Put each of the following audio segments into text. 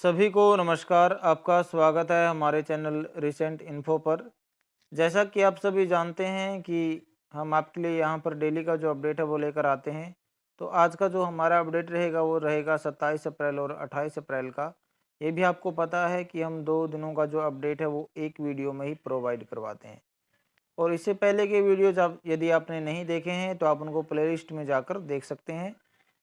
सभी को नमस्कार। आपका स्वागत है हमारे चैनल रिसेंट इन्फो पर। जैसा कि आप सभी जानते हैं कि हम आपके लिए यहाँ पर डेली का जो अपडेट है वो लेकर आते हैं। तो आज का जो हमारा अपडेट रहेगा वो रहेगा 27 अप्रैल और 28 अप्रैल का। ये भी आपको पता है कि हम 2 दिनों का जो अपडेट है वो एक वीडियो में ही प्रोवाइड करवाते हैं। और इससे पहले के वीडियोज आप यदि आपने नहीं देखे हैं तो आप उनको प्लेलिस्ट में जाकर देख सकते हैं।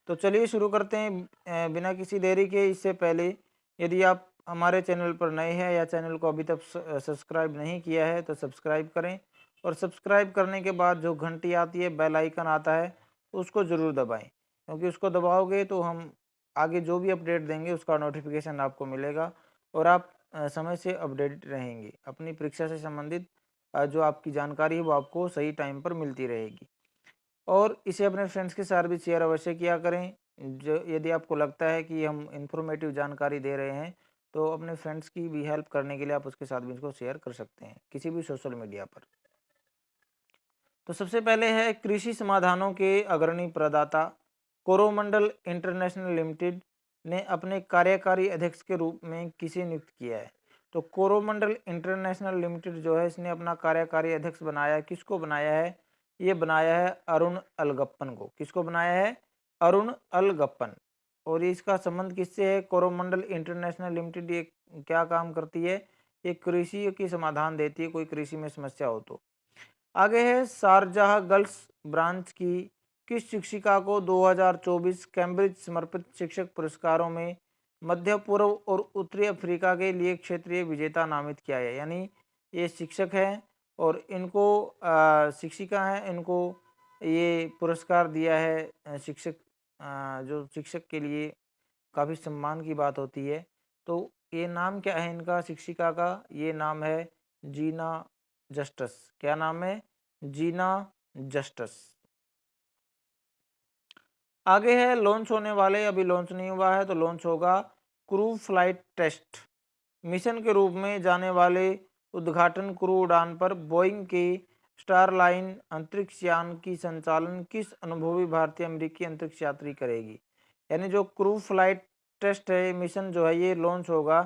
तो चलिए शुरू करते हैं बिना किसी देरी के। इससे पहले यदि आप हमारे चैनल पर नए हैं या चैनल को अभी तक सब्सक्राइब नहीं किया है तो सब्सक्राइब करें, और सब्सक्राइब करने के बाद जो घंटी आती है, बेल आइकन आता है, उसको ज़रूर दबाएं, क्योंकि उसको दबाओगे तो हम आगे जो भी अपडेट देंगे उसका नोटिफिकेशन आपको मिलेगा और आप समय से अपडेट रहेंगे। अपनी परीक्षा से संबंधित जो आपकी जानकारी है वो आपको सही टाइम पर मिलती रहेगी। और इसे अपने फ्रेंड्स के साथ भी शेयर अवश्य किया करें। जो यदि आपको लगता है कि हम इंफॉर्मेटिव जानकारी दे रहे हैं तो अपने फ्रेंड्स की भी हेल्प करने के लिए आप उसके साथ भी इसको शेयर कर सकते हैं किसी भी सोशल मीडिया पर। तो सबसे पहले है कृषि समाधानों के अग्रणी प्रदाता कोरोमंडल इंटरनेशनल लिमिटेड ने अपने कार्यकारी अध्यक्ष के रूप में किसे नियुक्त किया है। तो कोरोमंडल इंटरनेशनल लिमिटेड जो है इसने अपना कार्यकारी अध्यक्ष बनाया है। किसको बनाया है? ये बनाया है अरुण अलगप्पन को। किसको बनाया है? अरुण अलगप्पन। और इसका संबंध किससे है? कोरोमंडल इंटरनेशनल लिमिटेड ये क्या काम करती है? ये कृषि की समाधान देती है, कोई कृषि में समस्या हो तो। आगे है शारजाह गर्ल्स ब्रांच की किस शिक्षिका को 2024 कैम्ब्रिज समर्पित शिक्षक पुरस्कारों में मध्य पूर्व और उत्तरी अफ्रीका के लिए क्षेत्रीय विजेता नामित किया है। यानी ये शिक्षक हैं और इनको शिक्षिका हैं, इनको ये पुरस्कार दिया है। शिक्षक जो शिक्षक के लिए काफ़ी सम्मान की बात होती है। तो ये नाम क्या है इनका शिक्षिका का? ये नाम है जीना जस्टस। क्या नाम है? जीना जस्टस। आगे है लॉन्च होने वाले, अभी लॉन्च नहीं हुआ है तो लॉन्च होगा, क्रू फ्लाइट टेस्ट मिशन के रूप में जाने वाले उद्घाटन क्रू उड़ान पर बोइंग के स्टारलाइन अंतरिक्ष यान की संचालन किस अनुभवी भारतीय अमेरिकी अंतरिक्ष यात्री करेगी। यानी जो क्रू फ्लाइट टेस्ट है, मिशन जो है ये लॉन्च होगा,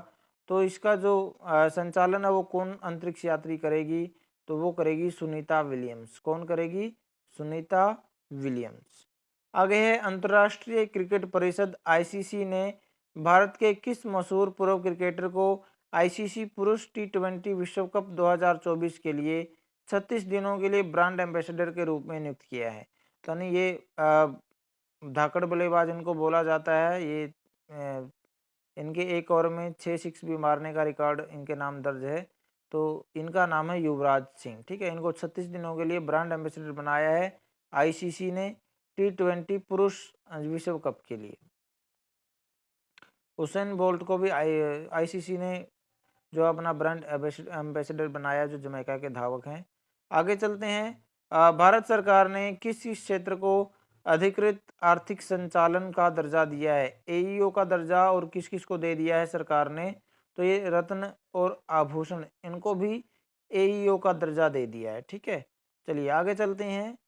तो इसका जो संचालन है वो कौन अंतरिक्ष यात्री करेगी? तो वो करेगी सुनीता विलियम्स। कौन करेगी? सुनीता विलियम्स। आगे है अंतर्राष्ट्रीय क्रिकेट परिषद आईसीसी ने भारत के किस मशहूर पूर्व क्रिकेटर को आईसीसी पुरुष टी20 विश्व कप 2024 के लिए 36 दिनों के लिए ब्रांड एम्बेसडर के रूप में नियुक्त किया है। यानी ये धाकड़ बल्लेबाज इनको बोला जाता है। ये इनके एक ओवर में 6 सिक्स भी मारने का रिकॉर्ड इनके नाम दर्ज है। तो इनका नाम है युवराज सिंह। ठीक है, इनको 36 दिनों के लिए ब्रांड एम्बेसडर बनाया है आईसीसी ने टी20 पुरुष विश्व कप के लिए। हुसैन बोल्ट को भी आईसीसी ने जो अपना ब्रांड एम्बेसडर बनाया, जो जमैका के धावक हैं। आगे चलते हैं। भारत सरकार ने किस किस क्षेत्र को अधिकृत आर्थिक संचालन का दर्जा दिया है? एईओ का दर्जा और किस किस को दे दिया है सरकार ने? तो ये रत्न और आभूषण, इनको भी एईओ का दर्जा दे दिया है। ठीक है, चलिए आगे चलते हैं।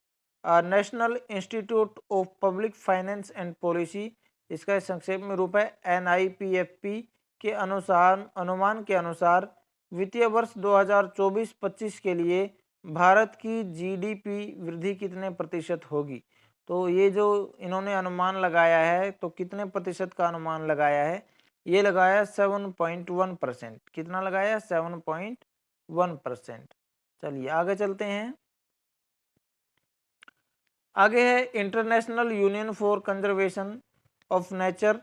National institute of public finance and policy, इसका संक्षेप में रूप है एनआईपीएफपी, के अनुमान के अनुसार वित्तीय वर्ष 2024-25 के लिए भारत की जीडीपी वृद्धि कितने प्रतिशत होगी? तो ये जो इन्होंने अनुमान लगाया है, तो कितने प्रतिशत का अनुमान लगाया है? ये लगाया 7.1%। कितना लगाया? 7.1%। चलिए आगे चलते हैं। आगे है international union for conservation of nature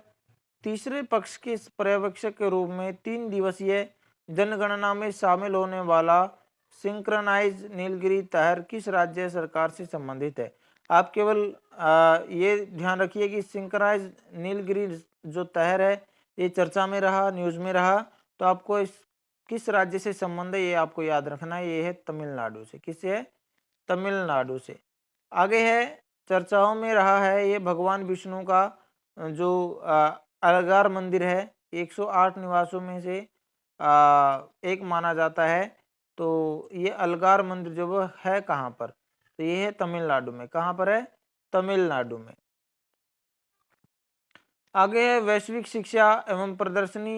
तीसरे पक्ष के पर्यवेक्षक के रूप में 3 दिवसीय जनगणना में शामिल होने वाला सिंक्रनाइज नीलगिरी तहर किस राज्य सरकार से संबंधित है? आप केवल ये ध्यान रखिए कि सिंक्रनाइज नीलगिरी जो तहर है ये चर्चा में रहा, न्यूज में रहा, तो आपको इस किस राज्य से संबंध है ये आपको याद रखना है। ये है तमिलनाडु से। किससे है? तमिलनाडु से। आगे है, चर्चाओं में रहा है ये भगवान विष्णु का जो अलगार मंदिर है, 108 निवासों में से एक माना जाता है। तो ये अलगार मंदिर जो वो है कहाँ पर? तो ये है तमिलनाडु में। कहाँ पर है? तमिलनाडु में। आगे है वैश्विक शिक्षा एवं प्रदर्शनी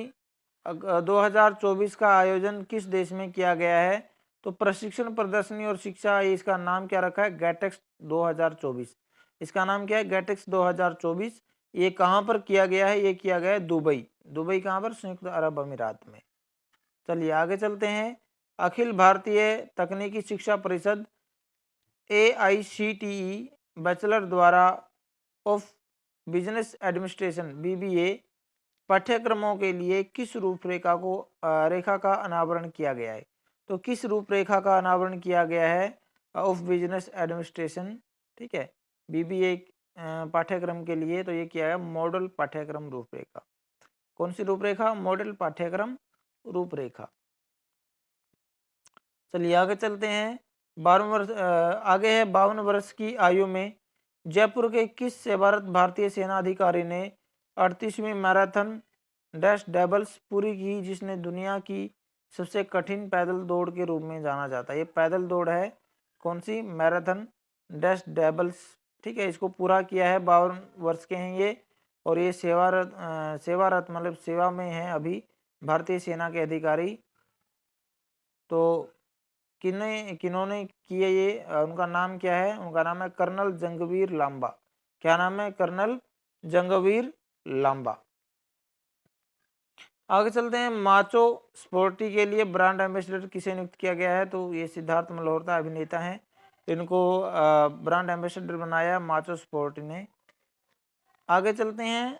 2024 का आयोजन किस देश में किया गया है? तो प्रशिक्षण प्रदर्शनी और शिक्षा, इसका नाम क्या रखा है? गैटेक्स 2024। इसका नाम क्या है? गैटेक्स 2024। ये कहाँ पर किया गया है? ये किया गया है दुबई। दुबई कहाँ पर? संयुक्त अरब अमीरात में। चलिए आगे चलते हैं। अखिल भारतीय तकनीकी शिक्षा परिषद AICTE बैचलर द्वारा ऑफ बिजनेस एडमिनिस्ट्रेशन BBA पाठ्यक्रमों के लिए किस रूपरेखा को रेखा का अनावरण किया गया है? तो किस रूपरेखा का अनावरण किया गया है ऑफ बिजनेस एडमिनिस्ट्रेशन, ठीक है, BBA पाठ्यक्रम के लिए? तो ये किया है मॉडल पाठ्यक्रम रूपरेखा। कौन सी रूपरेखा? मॉडल पाठ्यक्रम रूपरेखा। चलिए आगे चलते हैं। 52 वर्ष आगे है 52 वर्ष की आयु में जयपुर के किस सेवारत भारतीय सेना अधिकारी ने 38वीं मैराथन डैश डबल्स पूरी की, जिसने दुनिया की सबसे कठिन पैदल दौड़ के रूप में जाना जाता है? ये पैदल दौड़ है कौन सी? मैराथन डैश डबल्स, ठीक है। इसको पूरा किया है, 52 वर्ष के हैं ये, और ये सेवारत मतलब सेवा में है अभी भारतीय सेना के अधिकारी। तो किन्होंने किए ये? उनका नाम क्या है? उनका नाम है कर्नल जंगवीर लांबा। क्या नाम है? कर्नल जंगवीर लांबा। आगे चलते हैं। माचो स्पोर्टी के लिए ब्रांड एम्बेसडर किसे नियुक्त किया गया है? तो ये सिद्धार्थ मल्होत्रा अभिनेता हैं, इनको ब्रांड एम्बेसडर बनाया माचो स्पोर्टी ने। आगे चलते हैं।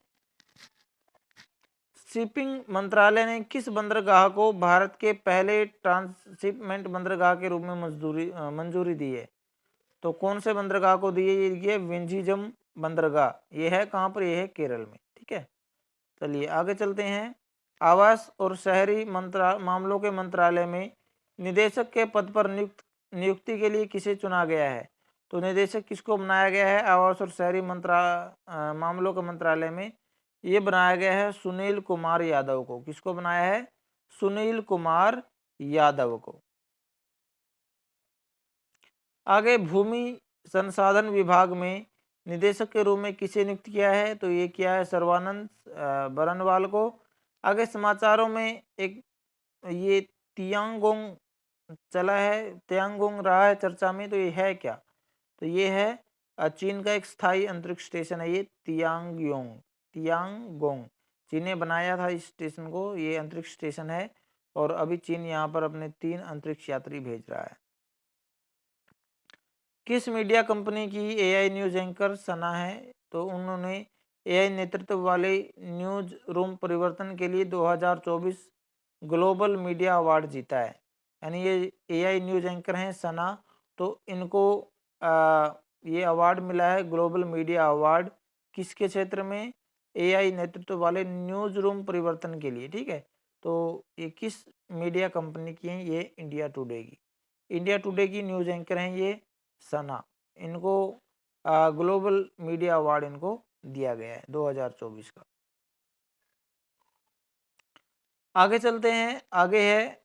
शिपिंग मंत्रालय ने किस बंदरगाह को भारत के पहले ट्रांसशिपमेंट बंदरगाह के रूप में मंजूरी दी है? तो कौन से बंदरगाह को दी है? ये विंझीजम बंदरगाह। ये है कहाँ पर? ये है केरल में, ठीक है। चलिए आगे चलते हैं। आवास और शहरी मामलों के मंत्रालय में निदेशक के पद पर नियुक्ति के लिए किसे चुना गया है? तो निदेशक किसको बनाया गया है? आवास और शहरी मामलों के मंत्रालय में ये बनाया गया है सुनील कुमार यादव को। किसको बनाया है? सुनील कुमार यादव को। आगे भूमि संसाधन विभाग में निदेशक के रूप में किसे नियुक्त किया है? तो ये किया है सर्बानंद बरनवाल को। आगे समाचारों में एक ये तियांगोंग चला है, तियांगोंग रहा है चर्चा में, तो ये है क्या? तो ये है चीन का एक स्थायी अंतरिक्ष स्टेशन है ये तियांगोंग। चीन ने बनाया था इस स्टेशन को, ये अंतरिक्ष स्टेशन है, और अभी चीन यहाँ पर अपने 3 अंतरिक्ष यात्री भेज रहा है। किस मीडिया कंपनी की AI न्यूज एंकर सना है? तो उन्होंने AI नेतृत्व वाले न्यूज रूम परिवर्तन के लिए 2024 ग्लोबल मीडिया अवार्ड जीता है। यानी ये AI न्यूज एंकर हैं सना, तो इनको ये अवार्ड मिला है ग्लोबल मीडिया अवार्ड। किसके क्षेत्र में? AI नेतृत्व वाले न्यूज रूम परिवर्तन के लिए, ठीक है। तो ये किस मीडिया कंपनी की हैं? ये इंडिया टुडे की। इंडिया टुडे की न्यूज एंकर हैं ये सना। इनको ग्लोबल मीडिया अवार्ड इनको दिया गया है 2024 का। आगे चलते हैं। आगे है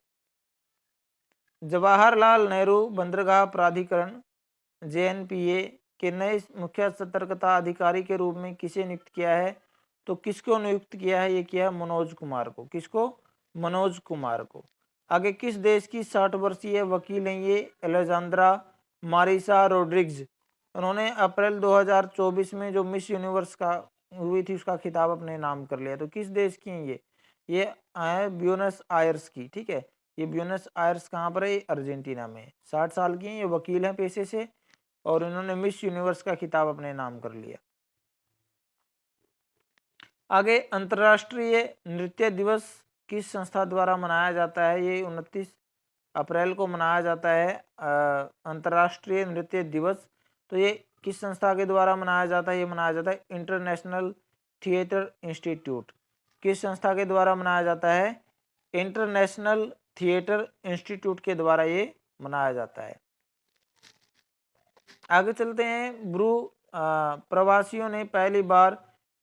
जवाहरलाल नेहरू बंदरगाह प्राधिकरण JNPA के नए मुख्य सतर्कता अधिकारी के रूप में किसे नियुक्त किया है? तो किसको नियुक्त किया है? ये किया है मनोज कुमार को। किसको? मनोज कुमार को। आगे किस देश की 60 वर्षीय वकील हैं ये? Alejandra Marisa Rodriguez. उन्होंने अप्रैल 2024 में जो मिस यूनिवर्स का हुई थी उसका खिताब अपने नाम कर लिया। तो किस देश की हैं ये है ब्यूनस आयर्स की, ठीक है। ये ब्यूनस आयर्स कहाँ पर है? अर्जेंटीना में। 60 साल की हैं, ये वकील हैं पेशे से, और इन्होंने मिस यूनिवर्स का खिताब अपने नाम कर लिया। आगे अंतर्राष्ट्रीय नृत्य दिवस किस संस्था द्वारा मनाया जाता है? ये 29 अप्रैल को मनाया जाता है अंतर्राष्ट्रीय नृत्य दिवस। तो ये किस संस्था के द्वारा मनाया जाता है? ये मनाया जाता है इंटरनेशनल थिएटर इंस्टीट्यूट। किस संस्था के द्वारा मनाया जाता है? इंटरनेशनल थिएटर इंस्टीट्यूट के द्वारा ये मनाया जाता है। आगे चलते हैं। प्रवासियों ने पहली बार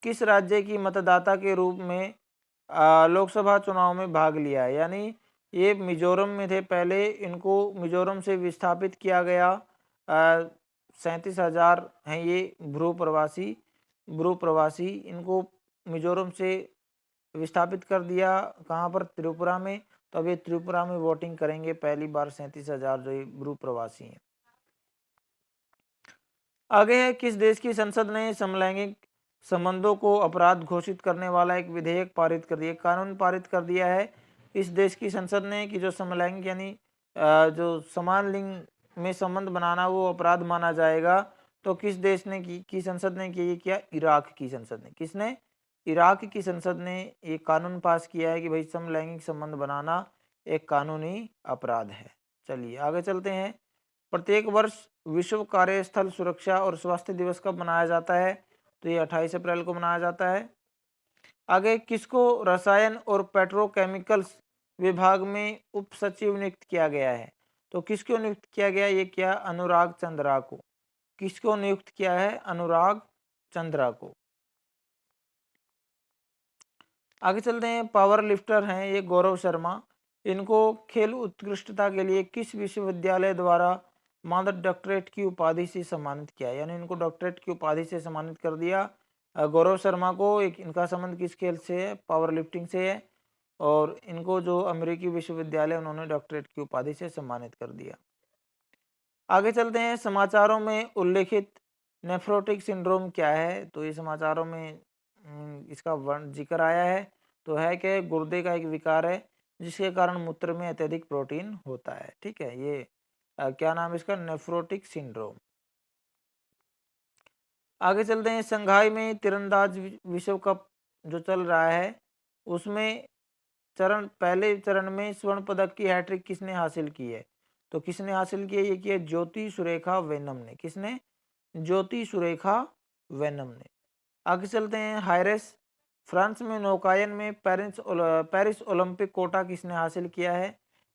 किस राज्य की मतदाता के रूप में लोकसभा चुनाव में भाग लिया है? यानी ये मिजोरम में थे पहले, इनको मिजोरम से विस्थापित किया गया। 37,000 हैं ये भ्रू प्रवासी। इनको मिजोरम से विस्थापित कर दिया, कहाँ पर, त्रिपुरा में। तो अब ये त्रिपुरा में वोटिंग करेंगे पहली बार 37,000 जो ये ब्रू प्रवासी हैं। आगे है, किस देश की संसद ने समलैंगिक संबंधों को अपराध घोषित करने वाला एक विधेयक पारित कर दिया, कानून पारित कर दिया है इस देश की संसद ने कि जो समलैंगिक यानी जो समान लिंग में संबंध बनाना वो अपराध माना जाएगा। तो किस देश ने की संसद ने ये किया? इराक की संसद ने। किसने? इराक की संसद ने एक कानून पास किया है कि भाई समलैंगिक संबंध बनाना एक कानूनी अपराध है। चलिए आगे चलते हैं। प्रत्येक वर्ष विश्व कार्यस्थल सुरक्षा और स्वास्थ्य दिवस कब मनाया जाता है? तो ये 28 अप्रैल को मनाया जाता है। आगे, किसको रसायन और पेट्रोकेमिकल्स विभाग में उप सचिव नियुक्त किया गया है? तो किसको नियुक्त किया गया? ये क्या? अनुराग चंद्रा को। किसको नियुक्त किया है? अनुराग चंद्रा को। आगे चलते हैं। पावर लिफ्टर हैं ये गौरव शर्मा। इनको खेल उत्कृष्टता के लिए किस विश्वविद्यालय द्वारा मानद डॉक्टरेट की उपाधि से सम्मानित किया, यानी इनको डॉक्टरेट की उपाधि से सम्मानित कर दिया गौरव शर्मा को। एक इनका संबंध किस खेल से है? पावर लिफ्टिंग से है। और इनको जो अमेरिकी विश्वविद्यालय उन्होंने डॉक्टरेट की उपाधि से सम्मानित कर दिया। आगे चलते हैं। समाचारों में उल्लेखित नेफ्रोटिक सिंड्रोम क्या है? तो ये समाचारों में इसका जिक्र आया है। तो है कि गुर्दे का एक विकार है जिसके कारण मूत्र में अत्यधिक प्रोटीन होता है। ठीक है, ये क्या नाम है इसका? Nephrotic syndrome. आगे चलते हैं। संघाई में तीरंदाज विश्व कप जो चल रहा है उसमें पहले चरण में स्वर्ण पदक की हैट्रिक किसने हासिल की है? तो किसने हासिल की है? ये किया ज्योति सुरेखा वेनम ने। किसने? ज्योति सुरेखा वेनम ने। आगे चलते हैं। हायरेस फ्रांस में नौकायन में पेरिस ओलंपिक कोटा किसने हासिल किया है?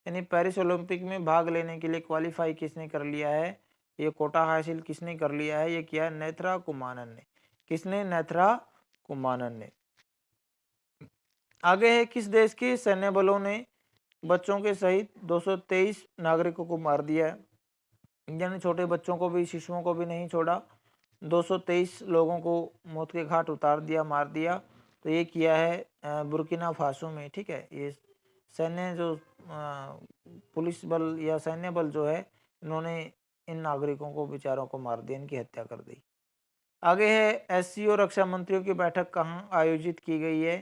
यानी पेरिस ओलंपिक में भाग लेने के लिए क्वालिफाई किसने कर लिया है? ये कोटा हासिल किसने कर लिया है? ये किया नेत्रा कुमानन ने। किसने? नेत्रा कुमानन ने। आगे है, किस देश के सैन्य बलों ने बच्चों के सहित 223 नागरिकों को मार दिया है? यानी छोटे बच्चों को भी, शिशुओं को भी नहीं छोड़ा, 223 लोगों को मौत के घाट उतार दिया, मार दिया। तो ये किया है बुर्किना फासो में। ठीक है, ये सैन्य जो पुलिस बल या सैन्य बल जो है इन्होंने इन नागरिकों को, बेचारों को मार दिया, इनकी हत्या कर दी। आगे है, एससीओ रक्षा मंत्रियों की बैठक कहाँ आयोजित की गई है?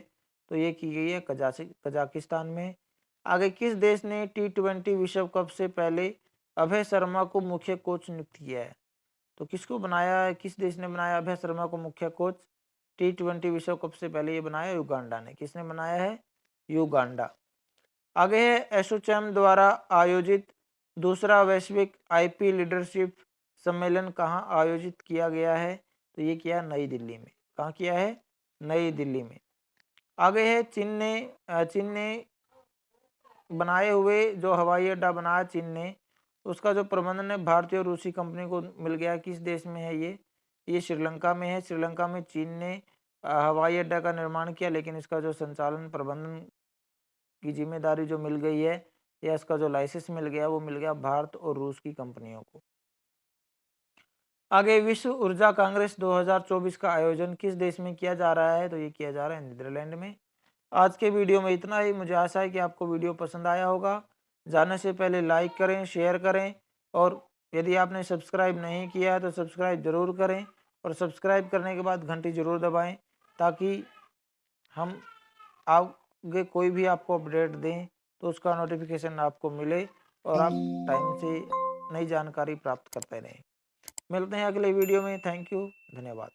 तो ये की गई है कजाकिस्तान में। आगे, किस देश ने T20 विश्व कप से पहले अभय शर्मा को मुख्य कोच नियुक्त किया है? तो किसको बनाया है? किस देश ने बनाया अभय शर्मा को मुख्य कोच? T20 विश्व कप से पहले ये बनाया युगांडा ने। किसने बनाया है? युगांडा। आगे है, एसोचैम द्वारा आयोजित दूसरा वैश्विक आईपी लीडरशिप सम्मेलन कहाँ आयोजित किया गया है? तो ये किया नई दिल्ली में। कहाँ किया है? नई दिल्ली में। आगे है, चीन ने बनाए हुए जो हवाई अड्डा बनाया चीन ने, उसका जो प्रबंधन है भारतीय और रूसी कंपनी को मिल गया। किस देश में है ये श्रीलंका में है। श्रीलंका में चीन ने हवाई अड्डा का निर्माण किया, लेकिन इसका जो संचालन प्रबंधन की जिम्मेदारी जो मिल गई है या इसका जो लाइसेंस मिल गया वो मिल गया भारत और रूस की कंपनियों को। आगे, विश्व ऊर्जा कांग्रेस 2024 का आयोजन किस देश में किया जा रहा है? तो ये किया जा रहा है नीदरलैंड में। आज के वीडियो में इतना ही। मुझे आशा है कि आपको वीडियो पसंद आया होगा। जाने से पहले लाइक करें, शेयर करें, और यदि आपने सब्सक्राइब नहीं किया है तो सब्सक्राइब ज़रूर करें, और सब्सक्राइब करने के बाद घंटी ज़रूर दबाएं ताकि हम आगे कोई भी आपको अपडेट दें तो उसका नोटिफिकेशन आपको मिले और आप टाइम से नई जानकारी प्राप्त करते रहें। मिलते हैं अगले वीडियो में। थैंक यू, धन्यवाद।